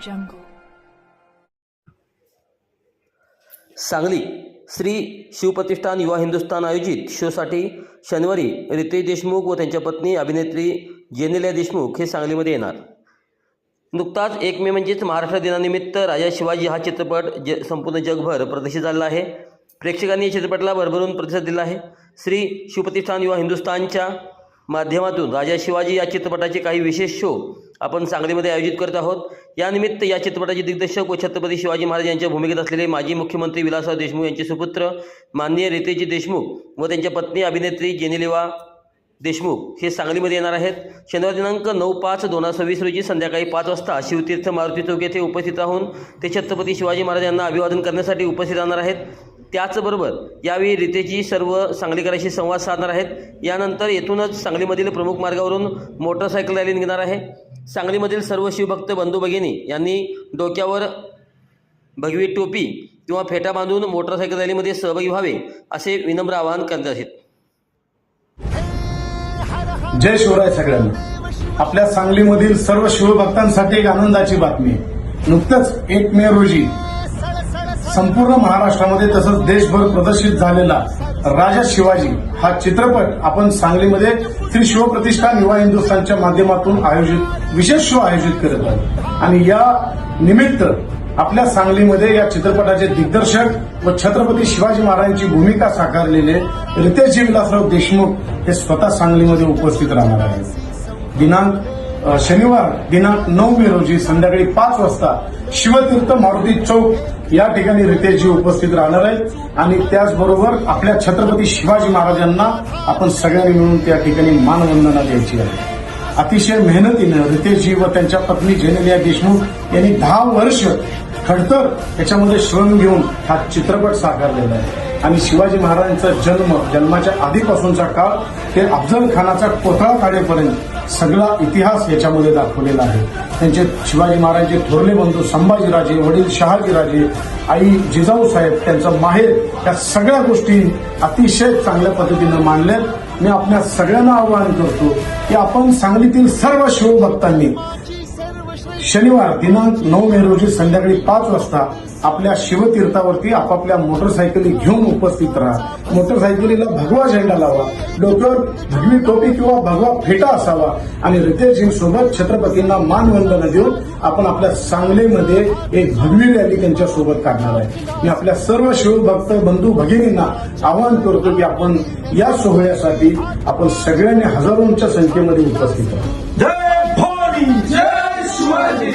jungle. Sangli Shri Shivpratishthan युवा हिंदुस्थान आयोजित शोसाठी शनिवारी रितेश देशमुख व त्यांच्या पत्नी अभिनेत्री जेनेलिया देशमुख हे सांगलीमध्ये येणार. नुकताच 1 मे म्हणजेच महाराष्ट्र दिनानिमित्त राजा शिवाजी हा चित्रपट संपूर्ण जगभर प्रदर्शित झाला आहे. प्रेक्षकांनी या चित्रपटाला भरभरून प्रतिसाद दिला आहे. श्री शिवप्रतिष्ठान युवा हिंदुस्थानच्या माध्यमातून राजा शिवाजी या चित्रपटाचे काही विशेष शो आपण सांगलीमध्ये आयोजित करत आहोत. यानिमित्त या चित्रपटाचे दिग्दर्शक व छत्रपती शिवाजी महाराज यांच्या भूमिकेत असलेले माजी मुख्यमंत्री विलासराव देशमुख यांचे सुपुत्र माननीय रितेशजी देशमुख व त्यांच्या पत्नी अभिनेत्री जेनेलिया देशमुख हे सांगलीमध्ये येणार आहेत. शनिवार दिनांक 9/5/2026 रोजी संध्याकाळी 5 वाजता शिवतीर्थ मारुती चौक येथे उपस्थित राहून ते छत्रपती शिवाजी महाराज यांना अभिवादन करण्यासाठी उपस्थित राहणार आहेत. त्याचबरोबर यावेळी रितेशजी सर्व सांगलीकरांशी संवाद साधणार आहेत. यानंतर येथूनच सांगलीमधील प्रमुख मार्गावरून मोटरसायकल रॅली निघणार आहे. सांगलीमधील सर्व शिवभक्त बंधू भगिनी यांनी डोक्यावर भगवी टोपी किंवा फेटा बांधून मोटरसायकल रॅलीमध्ये सहभागी व्हावे असे विनम्र आवाहन करत आहेत. जय शिवराय सगळ्यांना. आपल्या सांगलीमधील सर्व शिवभक्तांसाठी एक आनंदाची बातमी. नुकतंच 1 मे रोजी संपूर्ण महाराष्ट्रामध्ये तसंच देशभर प्रदर्शित झालेला राजा शिवाजी हा चित्रपट आपण सांगलीमध्ये श्री शिवप्रतिष्ठान युवा हिंदुस्थानच्या माध्यमातून विशेष शो आयोजित करत आहोत. आणि या निमित्त आपल्या सांगलीमध्ये या चित्रपटाचे दिग्दर्शक व छत्रपती शिवाजी महाराजांची भूमिका साकारलेले रितेशजी विलासराव देशमुख हे स्वतः सांगलीमध्ये उपस्थित राहणार आहेत. शनिवार दिनांक 9 मे रोजी संध्याकाळी 5 वाजता शिवतीर्थ मारुती चौक या ठिकाणी रितेशजी उपस्थित राहणार आहेत. आणि त्याचबरोबर आपल्या छत्रपती शिवाजी महाराजांना आपण सगळ्यांनी मिळून त्या ठिकाणी मानवंदना द्यायची आहे. अतिशय मेहनतीनं रितेशजी व त्यांच्या पत्नी जेनेलिया देशमुख यांनी 10 वर्ष खडतर याच्यामध्ये श्रम घेऊन हा चित्रपट साकारलेला आहे. आणि शिवाजी महाराजांचा जन्माच्या आधीपासूनचा काळ ते अफजल खानाचा कोथळा काढेपर्यंत सगळा इतिहास याच्यामध्ये दाखवलेला आहे. त्यांचे शिवाजी महाराजांचे थोरले बंधू संभाजीराजे, वडील शहाजीराजे, आई जिजाऊ साहेब, त्यांचं माहेर, या सगळ्या गोष्टी अतिशय चांगल्या पद्धतीनं मांडल्या. मी आपल्या सगळ्यांना आवाहन करतो की आपण सांगलीतील सर्व शिवभक्तांनी शनिवार दिनांक 9 मे रोजी संध्याकाळी 5 वाजता आपल्या शिवतीर्थावरती आपापल्या मोटरसायकली घेऊन उपस्थित राहा. मोटरसायकलीला भगवा झेंडा लावा, डोक्यावर भगवी टोपी किंवा भगवा फेटा असावा आणि रितेशजींसोबत छत्रपतींना मानवंदना देऊन आपण आपल्या सांगलीमध्ये एक भगवी रॅली त्यांच्या सोबत काढणार आहे. मी आपल्या सर्व शिवभक्त बंधू भगिनींना आवाहन करतो की आपण या सोहळ्यासाठी आपण सगळ्यांनी हजारोंच्या संख्येमध्ये उपस्थित राहू. जय भवानी, जय शिवाजी.